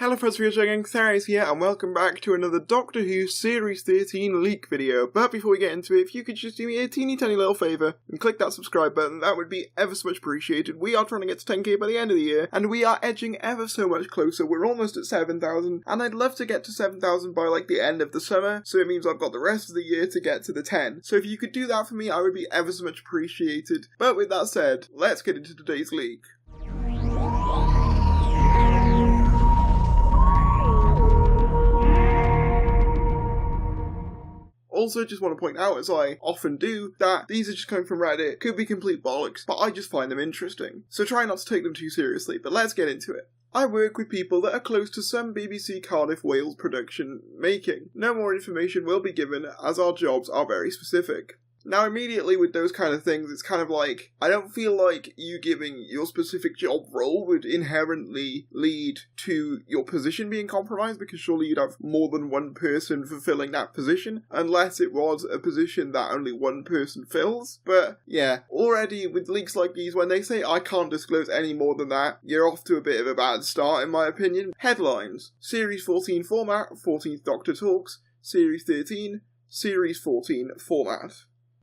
Hello friends, we are checking Tharries here, and welcome back to another Doctor Who Series 13 leak video. But before we get into it, if you could just do me a teeny tiny little favour and click that subscribe button, that would be ever so much appreciated. We are trying to get to 10k by the end of the year, and we are edging ever so much closer. We're almost at 7,000, and I'd love to get to 7,000 by like the end of the summer, so it means I've got the rest of the year to get to the 10. So if you could do that for me, I would be ever so much appreciated. But with that said, let's get into today's leak. Also, just want to point out, as I often do, that these are just coming from Reddit, could be complete bollocks, but I just find them interesting. So try not to take them too seriously, but let's get into it. I work with people that are close to some BBC Cardiff Wales production making. No more information will be given, as our jobs are very specific. Now, immediately with those kind of things, it's kind of like, I don't feel like you giving your specific job role would inherently lead to your position being compromised, because surely you'd have more than one person fulfilling that position, unless it was a position that only one person fills. But yeah, already with leaks like these, when they say I can't disclose any more than that, you're off to a bit of a bad start in my opinion. Headlines: Series 14 format, 14th Doctor talks, Series 13, Series 14 format.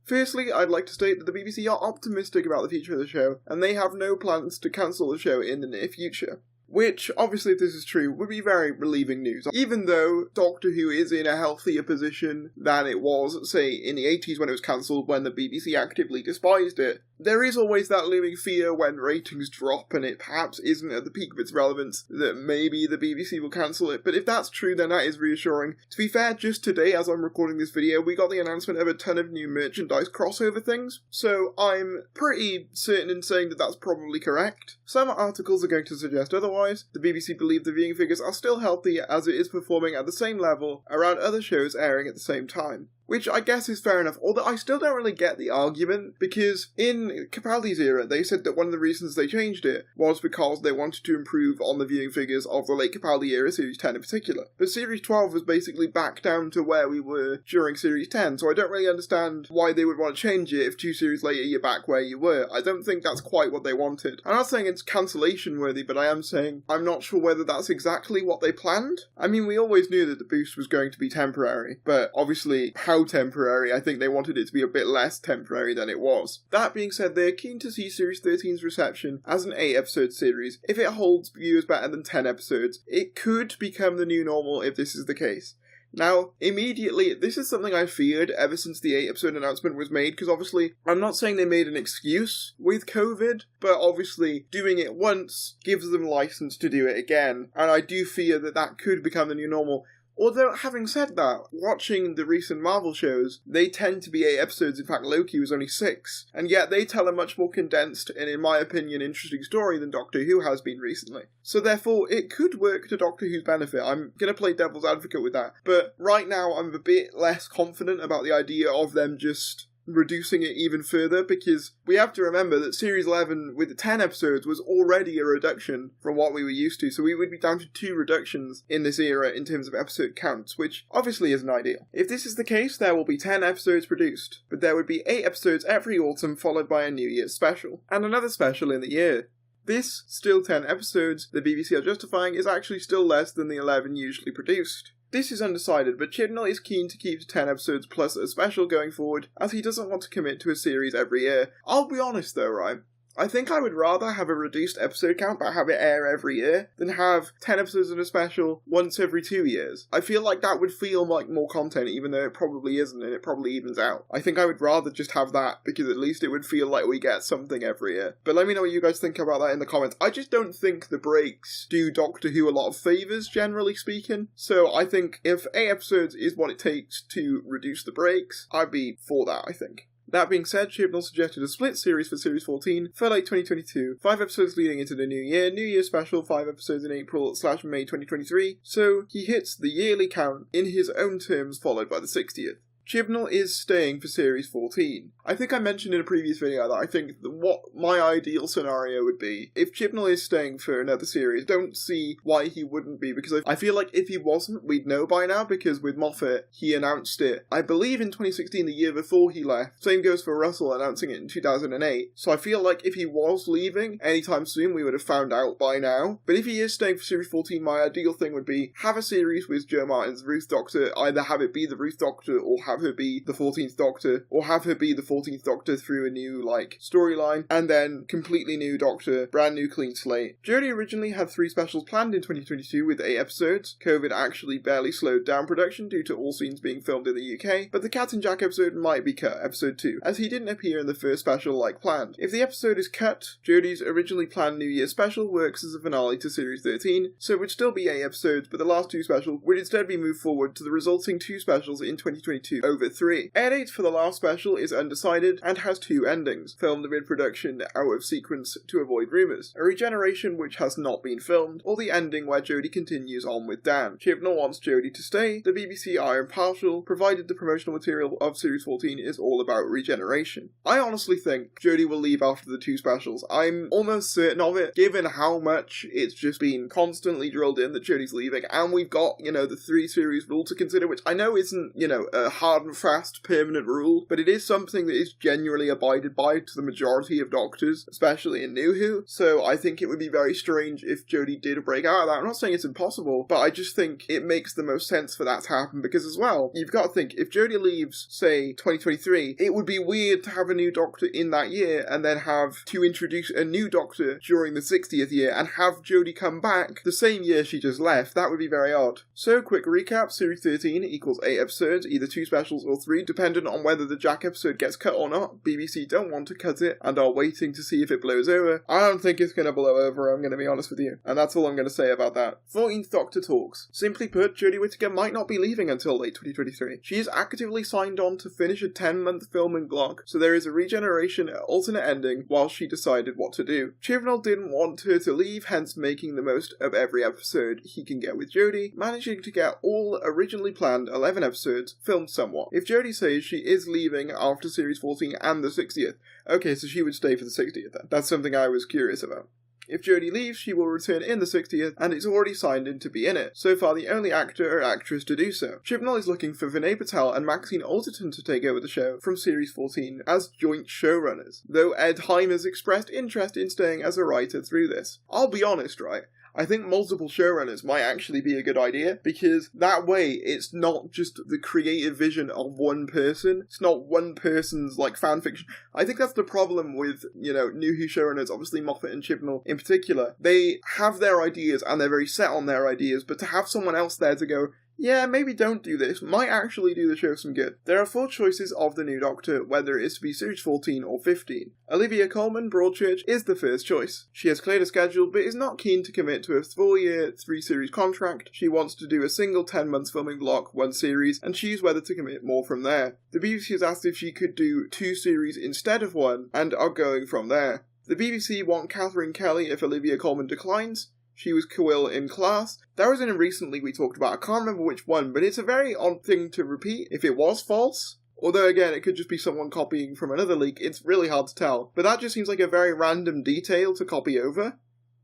Firstly, I'd like to state that the BBC are optimistic about the future of the show, and they have no plans to cancel the show in the near future. Which, obviously if this is true, would be very relieving news. Even though Doctor Who is in a healthier position than it was, say, in the 80s when it was cancelled, when the BBC actively despised it, there is always that looming fear when ratings drop and it perhaps isn't at the peak of its relevance that maybe the BBC will cancel it. But if that's true, then that is reassuring. To be fair, just today, as I'm recording this video, we got the announcement of a ton of new merchandise crossover things, so I'm pretty certain in saying that that's probably correct. Some articles are going to suggest otherwise. The BBC believe the viewing figures are still healthy as it is performing at the same level around other shows airing at the same time. Which I guess is fair enough, although I still don't really get the argument, because in Capaldi's era, they said that one of the reasons they changed it was because they wanted to improve on the viewing figures of the late Capaldi era, Series 10 in particular. But Series 12 was basically back down to where we were during Series 10, so I don't really understand why they would want to change it if 2 series later you're back where you were. I don't think that's quite what they wanted. I'm not saying it's cancellation worthy, but I am saying I'm not sure whether that's exactly what they planned. I mean, we always knew that the boost was going to be temporary, but obviously how temporary, I think they wanted it to be a bit less temporary than it was. That being said, they're keen to see Series 13's reception as an 8-episode series. If it holds viewers better than 10 episodes, it could become the new normal if this is the case. Now, immediately, this is something I feared ever since the 8-episode announcement was made, because obviously, I'm not saying they made an excuse with COVID, but obviously, doing it once gives them license to do it again, and I do fear that that could become the new normal. Although, having said that, watching the recent Marvel shows, they tend to be 8 episodes. In fact, Loki was only 6. And yet they tell a much more condensed and, in my opinion, interesting story than Doctor Who has been recently. So therefore, it could work to Doctor Who's benefit. I'm going to play devil's advocate with that. But right now, I'm a bit less confident about the idea of them just reducing it even further, because we have to remember that Series 11 with the 10 episodes was already a reduction from what we were used to, so we would be down to 2 reductions in this era in terms of episode counts, which obviously isn't ideal. If this is the case, there will be 10 episodes produced, but there would be 8 episodes every autumn followed by a New Year's special, and another special in the year. This, still 10 episodes, the BBC are justifying, is actually still less than the 11 usually produced. This is undecided, but Chibnall is keen to keep to 10 episodes plus a special going forward, as he doesn't want to commit to a series every year. I'll be honest though, right? I think I would rather have a reduced episode count but have it air every year than have 10 episodes of a special once every 2 years. I feel like that would feel like more content, even though it probably isn't, and it probably evens out. I think I would rather just have that, because at least it would feel like we get something every year. But let me know what you guys think about that in the comments. I just don't think the breaks do Doctor Who a lot of favours, generally speaking. So I think if 8 episodes is what it takes to reduce the breaks, I'd be for that, I think. That being said, Chibnall suggested a split series for Series 14 for late 2022, 5 episodes leading into the new year special, 5 episodes in April/May 2023, so he hits the yearly count in his own terms followed by the 60th. Chibnall is staying for Series 14. I think I mentioned in a previous video that I think what my ideal scenario would be, if Chibnall is staying for another series, don't see why he wouldn't be, because I feel like if he wasn't, we'd know by now, because with Moffat, he announced it, I believe in 2016, the year before he left. Same goes for Russell announcing it in 2008. So I feel like if he was leaving anytime soon, we would have found out by now. But if he is staying for Series 14, my ideal thing would be have a series with Jo Martin's Ruth Doctor, either have it be the Ruth Doctor, or have her be the 14th Doctor, or have her be the 14th Doctor through a new, storyline, and then completely new Doctor, brand new clean slate. Jodie originally had 3 specials planned in 2022 with 8 episodes. COVID actually barely slowed down production due to all scenes being filmed in the UK, but the Cat and Jack episode might be cut, episode 2, as he didn't appear in the first special like planned. If the episode is cut, Jodie's originally planned New Year special works as a finale to Series 13, so it would still be 8 episodes, but the last 2 specials would instead be moved forward to the resulting 2 specials in 2022 over 3. Air date for the last special is undecided and has 2 endings, filmed mid-production out of sequence to avoid rumours, a regeneration which has not been filmed, or the ending where Jodie continues on with Dan. Chibnall wants Jodie to stay, the BBC are impartial, provided the promotional material of Series 14 is all about regeneration. I honestly think Jodie will leave after the 2 specials. I'm almost certain of it, given how much it's just been constantly drilled in that Jodie's leaving, and we've got, the 3 series rule to consider, which I know isn't, a hard and fast permanent rule, but it is something that is genuinely abided by to the majority of Doctors, especially in New Who, so I think it would be very strange if Jodie did break out of that. I'm not saying it's impossible, but I just think it makes the most sense for that to happen, because as well, you've got to think, if Jodie leaves, say, 2023, it would be weird to have a new Doctor in that year, and then have to introduce a new Doctor during the 60th year, and have Jodie come back the same year she just left. That would be very odd. So, quick recap, Series 13 equals 8 episodes, either 2 specials or 3, dependent on whether the Jack episode gets cut or not. BBC don't want to cut it, and are waiting to see if it blows over. I don't think it's going to blow over, I'm going to be honest with you. And that's all I'm going to say about that. 14th Doctor talks. Simply put, Jodie Whittaker might not be leaving until late 2023. She is actively signed on to finish a 10-month filming block, so there is a regeneration alternate ending while she decided what to do. Chibnall didn't want her to leave, hence making the most of every episode he can get with Jodie, managing to get all originally planned 11 episodes filmed somewhat. If Jodie says she is leaving after Series 14 and the 60th, okay, so she would stay for the 60th then. That's something I was curious about. If Jodie leaves, she will return in the 60th, and it's already signed in to be in it. So far, the only actor or actress to do so. Chibnall is looking for Vinay Patel and Maxine Alderton to take over the show from Series 14 as joint showrunners, though Ed Heim has expressed interest in staying as a writer through this. I'll be honest, right? I think multiple showrunners might actually be a good idea, because that way it's not just the creative vision of one person. It's not one person's, fanfiction. I think that's the problem with, New Who showrunners, obviously Moffat and Chibnall in particular. They have their ideas and they're very set on their ideas, but to have someone else there to go, yeah, maybe don't do this, might actually do the show some good. There are 4 choices of the new Doctor, whether it is to be Series 14 or 15. Olivia Colman, Broadchurch, is the first choice. She has cleared a schedule, but is not keen to commit to a 4-year, 3-series contract. She wants to do a single 10-month filming block, 1 series, and choose whether to commit more from there. The BBC has asked if she could do 2 series instead of 1, and are going from there. The BBC want Catherine Kelly if Olivia Colman declines. She was Quill in Class. There was one recently we talked about, I can't remember which one, but it's a very odd thing to repeat if it was false. Although again, it could just be someone copying from another leak, it's really hard to tell. But that just seems like a very random detail to copy over.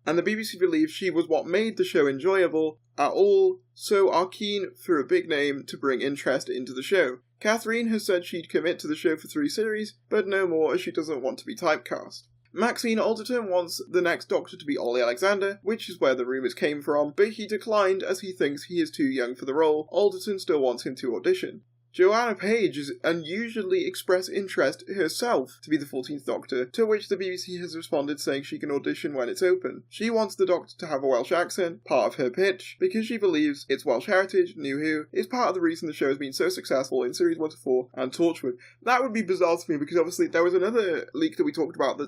And the BBC believes she was what made the show enjoyable at all, so are keen for a big name to bring interest into the show. Catherine has said she'd commit to the show for 3 series, but no more as she doesn't want to be typecast. Maxine Alderton wants the next Doctor to be Ollie Alexander, which is where the rumours came from, but he declined as he thinks he is too young for the role. Alderton still wants him to audition. Joanna Page has unusually expressed interest herself to be the 14th Doctor, to which the BBC has responded saying she can audition when it's open. She wants the Doctor to have a Welsh accent, part of her pitch, because she believes its Welsh heritage, New Who, is part of the reason the show has been so successful in Series 1 to 4 and Torchwood. That would be bizarre to me, because obviously there was another leak that we talked about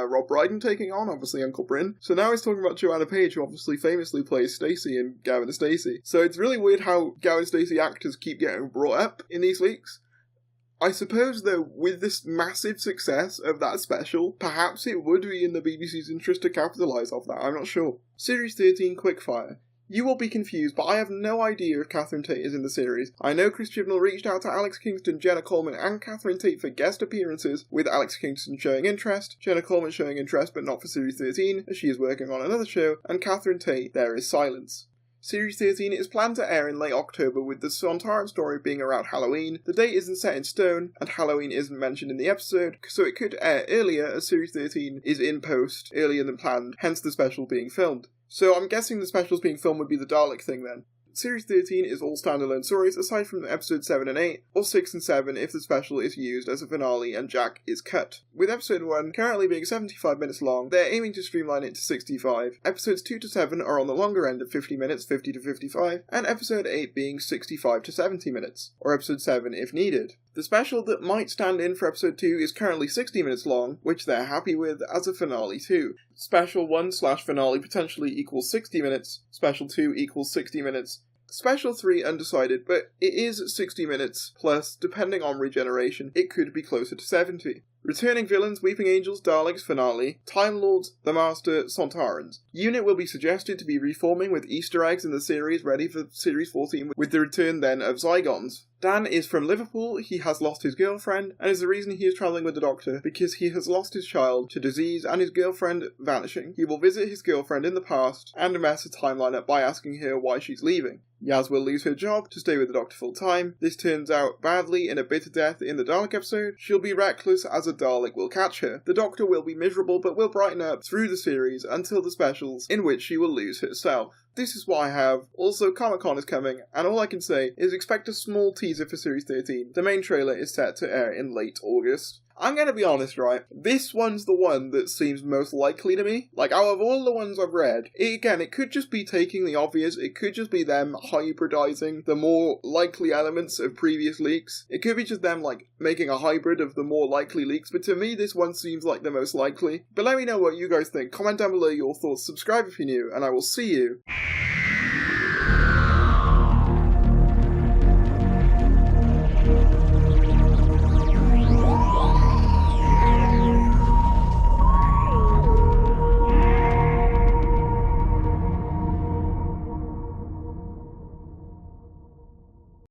Rob Brydon taking on, obviously Uncle Bryn. So now he's talking about Joanna Page, who obviously famously plays Stacey in Gavin and Stacey. So it's really weird how Gavin and Stacey actors keep getting brought up in these leaks. I suppose, though, with this massive success of that special, perhaps it would be in the BBC's interest to capitalise off that, I'm not sure. Series 13 Quickfire. You will be confused, but I have no idea if Catherine Tate is in the series. I know Chris Chibnall reached out to Alex Kingston, Jenna Coleman, and Catherine Tate for guest appearances, with Alex Kingston showing interest, Jenna Coleman showing interest but not for Series 13, as she is working on another show, and Catherine Tate, there is silence. Series 13 is planned to air in late October, with the Sontaran story being around Halloween. The date isn't set in stone, and Halloween isn't mentioned in the episode, so it could air earlier as Series 13 is in post earlier than planned, hence the special being filmed. So I'm guessing the specials being filmed would be the Dalek thing then. Series 13 is all standalone stories aside from episodes 7 and 8, or 6 and 7 if the special is used as a finale and Jack is cut. With episode 1 currently being 75 minutes long, they're aiming to streamline it to 65. Episodes 2 to 7 are on the longer end of 50 minutes, 50 to 55, and episode 8 being 65 to 70 minutes, or episode 7 if needed. The special that might stand in for episode 2 is currently 60 minutes long, which they're happy with as a finale too. Special 1/finale potentially equals 60 minutes, Special 2 equals 60 minutes, Special 3 undecided, but it is 60 minutes, plus, depending on regeneration, it could be closer to 70. Returning villains, Weeping Angels, Daleks, finale, Time Lords, The Master, Sontarans. Unit will be suggested to be reforming with Easter eggs in the series ready for Series 14 with the return then of Zygons. Dan is from Liverpool, he has lost his girlfriend, and is the reason he is travelling with the Doctor, because he has lost his child to disease and his girlfriend vanishing. He will visit his girlfriend in the past and mess the timeline up by asking her why she's leaving. Yaz will lose her job to stay with the Doctor full time. This turns out badly in a bitter death in the Dalek episode. She'll be reckless as a Dalek will catch her. The Doctor will be miserable but will brighten up through the series until the specials, in which she will lose herself. This is what I have. Also, Comic-Con is coming, and all I can say is expect a small teaser for Series 13. The main trailer is set to air in late August. I'm gonna be honest, right? This one's the one that seems most likely to me. Like, out of all the ones I've read, it could just be taking the obvious. It could just be them hybridizing the more likely elements of previous leaks. It could be just them, like, making a hybrid of the more likely leaks. But to me, this one seems like the most likely. But let me know what you guys think. Comment down below your thoughts. Subscribe if you're new, and I will see you